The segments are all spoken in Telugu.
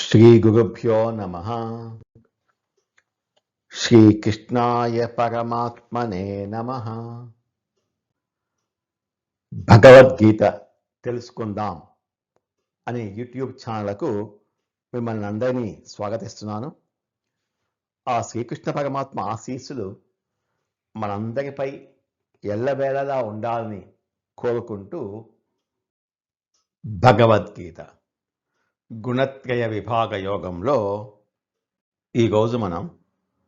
శ్రీగురుభ్యో నమః. శ్రీకృష్ణాయ పరమాత్మనే నమః. భగవద్గీత తెలుసుకుందాం అనే యూట్యూబ్ ఛానల్కు మిమ్మల్ని అందరినీ స్వాగతిస్తున్నాను. ఆ శ్రీకృష్ణ పరమాత్మ ఆశీస్సులు మనందరిపై ఎల్లవేళలా ఉండాలని కోరుకుంటూ భగవద్గీత గుణత్రయ విభాగ యోగంలో ఈరోజు మనం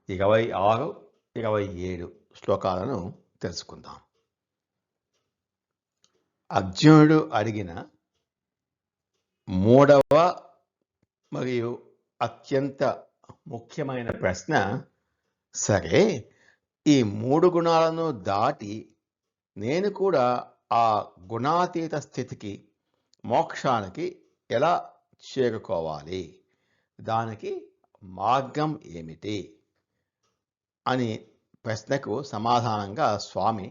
26, 27 శ్లోకాలను తెలుసుకుందాం. అర్జునుడు అడిగిన మూడవ మరియు అత్యంత ముఖ్యమైన ప్రశ్న, సరే ఈ 3 గుణాలను దాటి నేను కూడా ఆ గుణాతీత స్థితికి మోక్షానికి ఎలా చేరుకోవాలి, దానికి మార్గం ఏమిటి అని ప్రశ్నకు సమాధానంగా స్వామి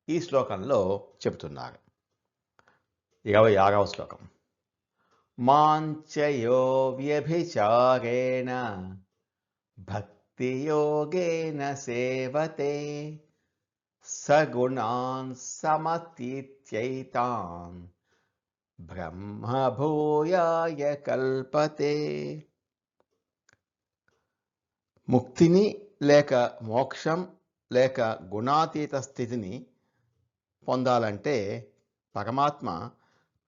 ఈ శ్లోకంలో చెబుతున్నారు. 26వ శ్లోకం. మాంచయో వ్యభిచారేణ భక్తియోగేన సేవతే సగుణాన్ సమతీత్యైతాన్ బ్రహ్మభూయాయ కల్పతే. ముక్తిని లేక మోక్షం లేక గుణాతీత స్థితిని పొందాలంటే పరమాత్మ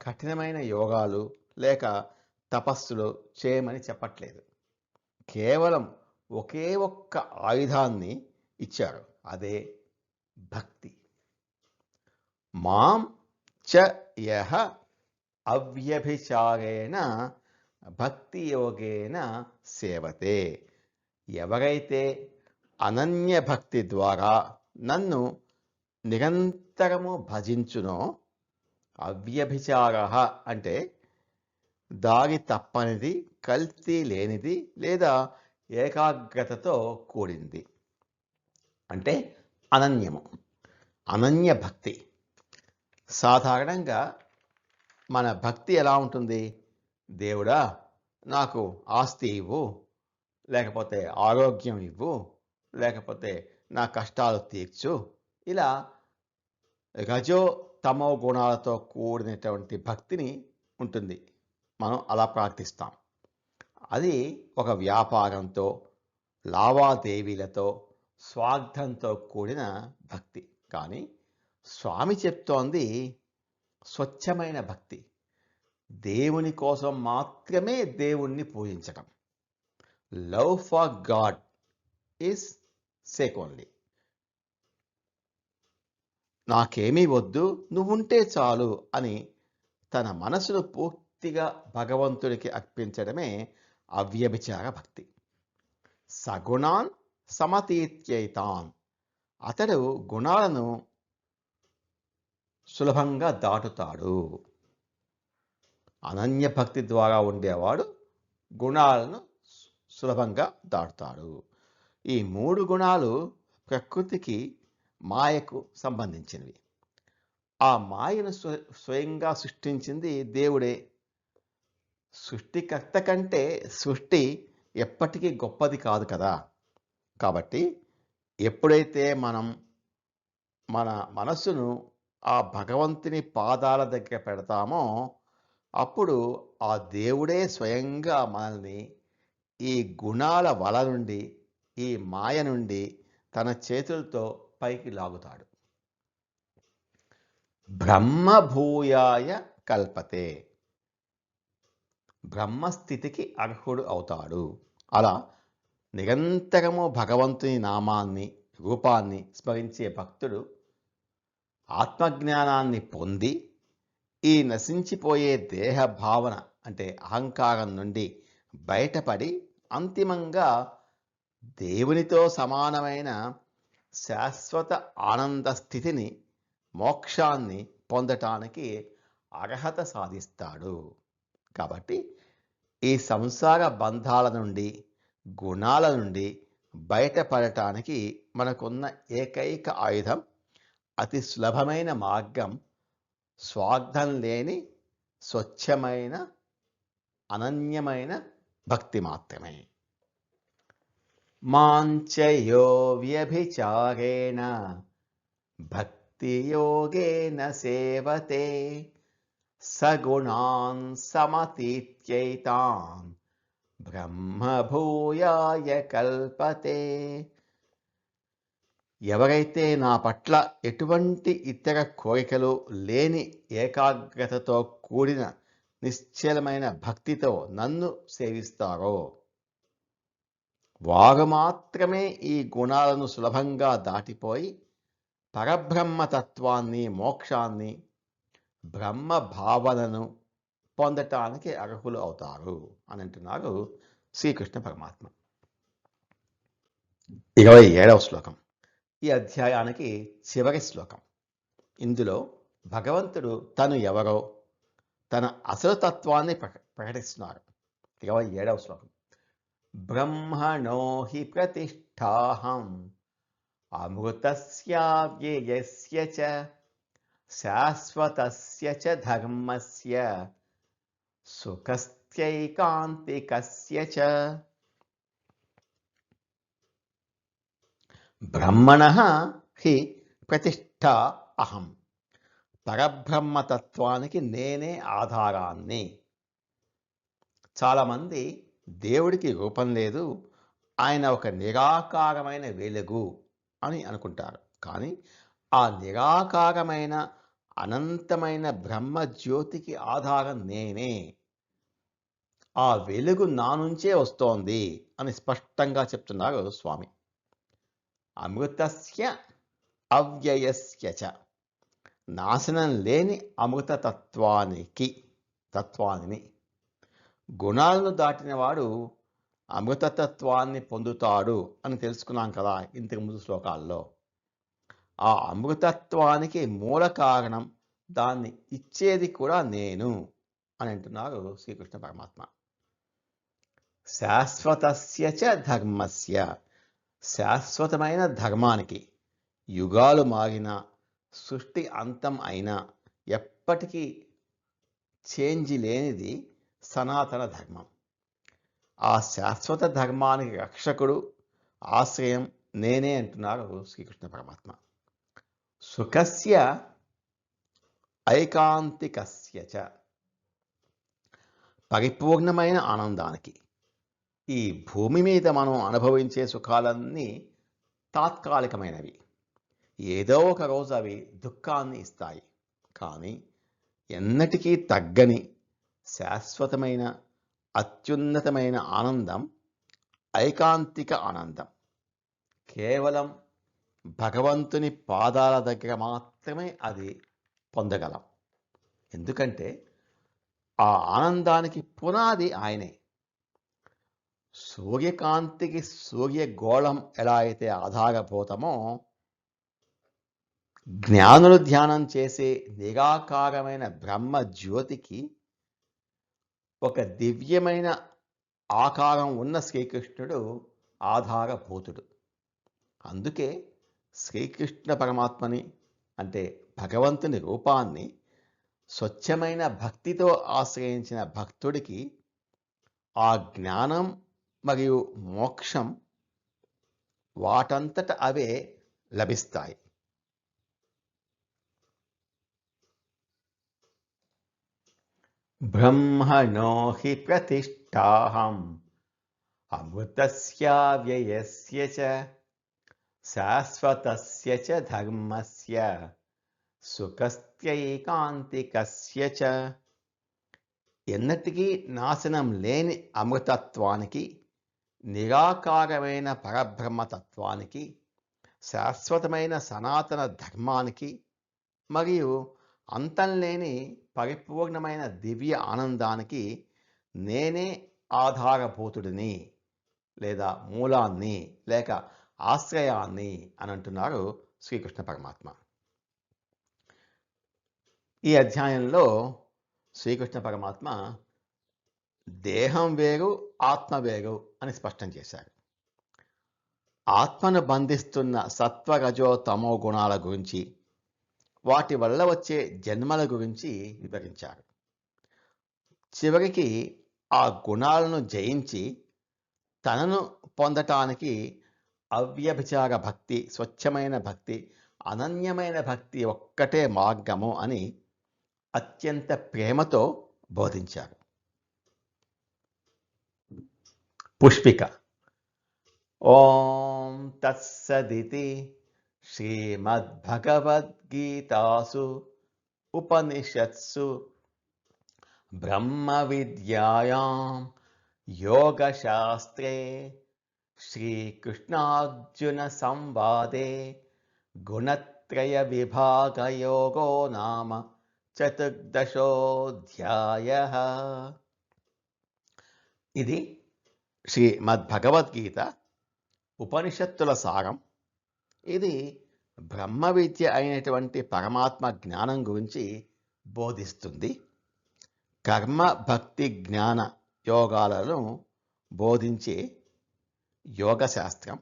కఠినమైన యోగాలు లేక తపస్సులు చేయమని చెప్పట్లేదు. కేవలం ఒకే ఒక్క ఆయుధాన్ని ఇచ్చారు, అదే భక్తి. మాం చ యః అవ్యభిచారేణ భక్తి యోగేన సేవతే. ఎవరైతే అనన్య భక్తి ద్వారా నన్ను నిరంతరము భజించునో, అవ్యభిచార అంటే దారి తప్పనిది, కల్తీ లేనిది లేదా ఏకాగ్రతతో కూడింది, అంటే అనన్యము, అనన్య భక్తి. సాధారణంగా మన భక్తి ఎలా ఉంటుంది? దేవుడా నాకు ఆస్తి ఇవ్వు, లేకపోతే ఆరోగ్యం ఇవ్వు, లేకపోతే నా కష్టాలు తీర్చు, ఇలా రజో తమో గుణాలతో కూడినటువంటి భక్తిని ఉంటుంది. మనం అలా ప్రార్థిస్తాం. అది ఒక వ్యాపారంతో, లావాదేవీలతో, స్వార్థంతో కూడిన భక్తి. కానీ స్వామి చెప్తోంది స్వచ్ఛమైన భక్తి, దేవుని కోసం మాత్రమే దేవుణ్ణి పూజించటం. Love for God is sake only. నాకేమీ వద్దు, నువ్వుంటే చాలు అని తన మనసును పూర్తిగా భగవంతుడికి అర్పించడమే అవ్యభిచార భక్తి. సగుణాన్ సమతీత్యైతాన్. అతడు గుణాలను సులభంగా దాటుతాడు. అనన్య భక్తి ద్వారా ఉండేవాడు గుణాలను సులభంగా దాటుతాడు. ఈ 3 గుణాలు ప్రకృతికి, మాయకు సంబంధించినవి. ఆ మాయను స్వయంగా సృష్టించింది దేవుడే. సృష్టికర్త కంటే సృష్టి ఎప్పటికీ గొప్పది కాదు కదా. కాబట్టి ఎప్పుడైతే మనం మన మనస్సును ఆ భగవంతుని పాదాల దగ్గర పెడతామో, అప్పుడు ఆ దేవుడే స్వయంగా మనల్ని ఈ గుణాల వల నుండి, ఈ మాయ నుండి తన చేతులతో పైకి లాగుతాడు. బ్రహ్మభూయాయ కల్పతే. బ్రహ్మస్థితికి అర్హుడు అవుతాడు. అలా నిరంతరము భగవంతుని నామాన్ని, రూపాన్ని స్మరించే భక్తుడు ఆత్మజ్ఞానాన్ని పొంది ఈ నశించిపోయే దేహ భావన అంటే అహంకారం నుండి బయటపడి అంతిమంగా దేవునితో సమానమైన శాశ్వత ఆనంద స్థితిని, మోక్షాన్ని పొందటానికి అర్హత సాధిస్తాడు. కాబట్టి ఈ సంసార బంధాల నుండి, గుణాల నుండి బయటపడటానికి మనకున్న ఏకైక ఆయుధం, అతి సులభమైన మార్గం, స్వార్థం లేని స్వచ్ఛమైన అనన్యమైన భక్తి మాత్రమే. మాంచయో వ్యభిచారేణ భక్తి యోగేన సేవతే సగుణాన్ సమతీత్యైతాన్ బ్రహ్మభూయాయ కల్పతే. ఎవరైతే నా పట్ల ఎటువంటి ఇతర కోరికలు లేని ఏకాగ్రతతో కూడిన నిశ్చలమైన భక్తితో నన్ను సేవిస్తారో వారు మాత్రమే ఈ గుణాలను సులభంగా దాటిపోయి పరబ్రహ్మతత్వాన్ని, మోక్షాన్ని, బ్రహ్మ భావనను పొందటానికి అర్హులు అవుతారు అని అంటున్నారు శ్రీకృష్ణ పరమాత్మ. 27వ శ్లోకం ఈ అధ్యాయానికి చివరి శ్లోకం. ఇందులో భగవంతుడు తను ఎవరో, తన అసలు తత్వాన్ని ప్రకటిస్తున్నారు. 27వ శ్లోకం. బ్రహ్మణో హి ప్రతిష్ఠాహం అమృతస్య వ్యయస్య చ శాశ్వతస్య చ ధర్మస్య సుఖస్థైకాంతికస్య చ. బ్రహ్మణః హి ప్రతిష్ఠా అహం. పరబ్రహ్మతత్వానికి నేనే ఆధారాన్ని. చాలామంది దేవుడికి రూపం లేదు, ఆయన ఒక నిరాకారమైన వెలుగు అని అనుకుంటారు. కానీ ఆ నిరాకారమైన అనంతమైన బ్రహ్మజ్యోతికి ఆధారం నేనే. ఆ వెలుగు నా నుంచే వస్తోంది అని స్పష్టంగా చెప్తున్నారు స్వామి. అమృతస్య అవ్యయస్య చ. నాశనం లేని అమృత తత్వాన్ని గుణాలను దాటినవాడు అమృతతత్వాన్ని పొందుతాడు అని తెలుసుకున్నాం కదా ఇంతకు ముందు శ్లోకాల్లో. ఆ అమృతత్వానికి మూల కారణం, దాన్ని ఇచ్చేది కూడా నేను అని అంటున్నారు శ్రీకృష్ణ పరమాత్మ. శాశ్వతస్య చ ధర్మస్య. శాశ్వతమైన ధర్మానికి యుగాలు మారినా, సృష్టి అంతం అయినా ఎప్పటికీ చేంజ్ లేనిది సనాతన ధర్మం. ఆ శాశ్వత ధర్మానికి రక్షకుడు, ఆశ్రయం నేనే అంటున్నారు శ్రీకృష్ణ పరమాత్మ. సుఖస్య ఐకాంతికస్య చ. పరిపూర్ణమైన ఆనందానికి. ఈ భూమి మీద మనం అనుభవించే సుఖాలన్నీ తాత్కాలికమైనవి. ఏదో ఒక రోజు అవి దుఃఖాన్ని ఇస్తాయి. కానీ ఎన్నటికీ తగ్గని శాశ్వతమైన అత్యున్నతమైన ఆనందం ఐకాంతిక ఆనందం. కేవలం భగవంతుని పాదాల దగ్గర మాత్రమే అది పొందగలం. ఎందుకంటే ఆ ఆనందానికి పునాది ఆయనే. సూర్యకాంతికి సూర్యగోళం ఎలా అయితే ఆధారభూతమో, జ్ఞానులు ధ్యానం చేసే నిరాకారమైన బ్రహ్మ జ్యోతికి ఒక దివ్యమైన ఆకారం ఉన్న శ్రీకృష్ణుడు ఆధారభూతుడు. అందుకే శ్రీకృష్ణ పరమాత్మని అంటే భగవంతుని రూపాన్ని స్వచ్ఛమైన భక్తితో ఆశ్రయించిన భక్తుడికి ఆ జ్ఞానం మరియు మోక్షం వాటంతట అవే లభిస్తాయి. బ్రహ్మణో హి ప్రతిష్ఠాహం అమృతస్య వ్యయస్య చ శాశ్వతస్య చ ధర్మస్య సుఖస్థైకాంతికస్య చ. ఎన్నటికీ నాశనం లేని అమృతత్వానికి, నిరాకారమైన పరబ్రహ్మతత్వానికి, శాశ్వతమైన సనాతన ధర్మానికి మరియు అంతం లేని పరిపూర్ణమైన దివ్య ఆనందానికి నేనే ఆధారభూతుడిని, లేదా మూలాన్ని, లేక ఆశ్రయాన్ని అని అంటున్నారు శ్రీకృష్ణ పరమాత్మ. ఈ అధ్యాయంలో శ్రీకృష్ణ పరమాత్మ దేహం వేరు, ఆత్మ వేరు అని స్పష్టం చేశారు. ఆత్మను బంధిస్తున్న సత్వ, రజో, తమో గుణాల గురించి, వాటి వల్ల వచ్చే జన్మల గురించి వివరించారు. చివరికి ఆ గుణాలను జయించి తనను పొందటానికి అవ్యభిచార భక్తి, స్వచ్ఛమైన భక్తి, అనన్యమైన భక్తి ఒక్కటే మార్గము అని అత్యంత ప్రేమతో బోధించారు. పుష్పిక. ఓం తత్సదితి శ్రీమద్భగవద్గీతాసు ఉపనిషత్సు బ్రహ్మ విద్యాయాం యోగశాస్త్రే శ్రీకృష్ణార్జున సంవాదే గుణత్రయ విభాగయోగో నామ చతుర్దశోధ్యాయః. ఇది శ్రీమద్భగవద్గీత ఉపనిషత్తుల సారం. ఇది బ్రహ్మ విద్య అయినటువంటి పరమాత్మ జ్ఞానం గురించి బోధిస్తుంది. కర్మ భక్తి జ్ఞాన యోగాలను బోధించే యోగశాస్త్రం.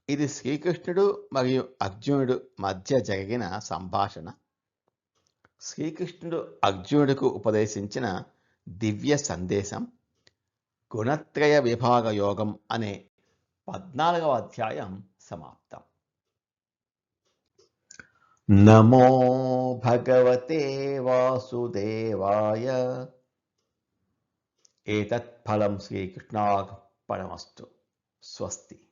ఇది శ్రీకృష్ణుడు మరియు అర్జునుడు మధ్య జరిగిన సంభాషణ. శ్రీకృష్ణుడు అర్జునుడికి ఉపదేశించిన దివ్య సందేశం. గుణత్రయ విభాగ యోగం అనే 14వ అధ్యాయం సమాప్తం. నమో భగవతే వాసుదేవాయ. ఏతత్ ఫలం శ్రీకృష్ణార్పణమస్తు. స్వస్తి.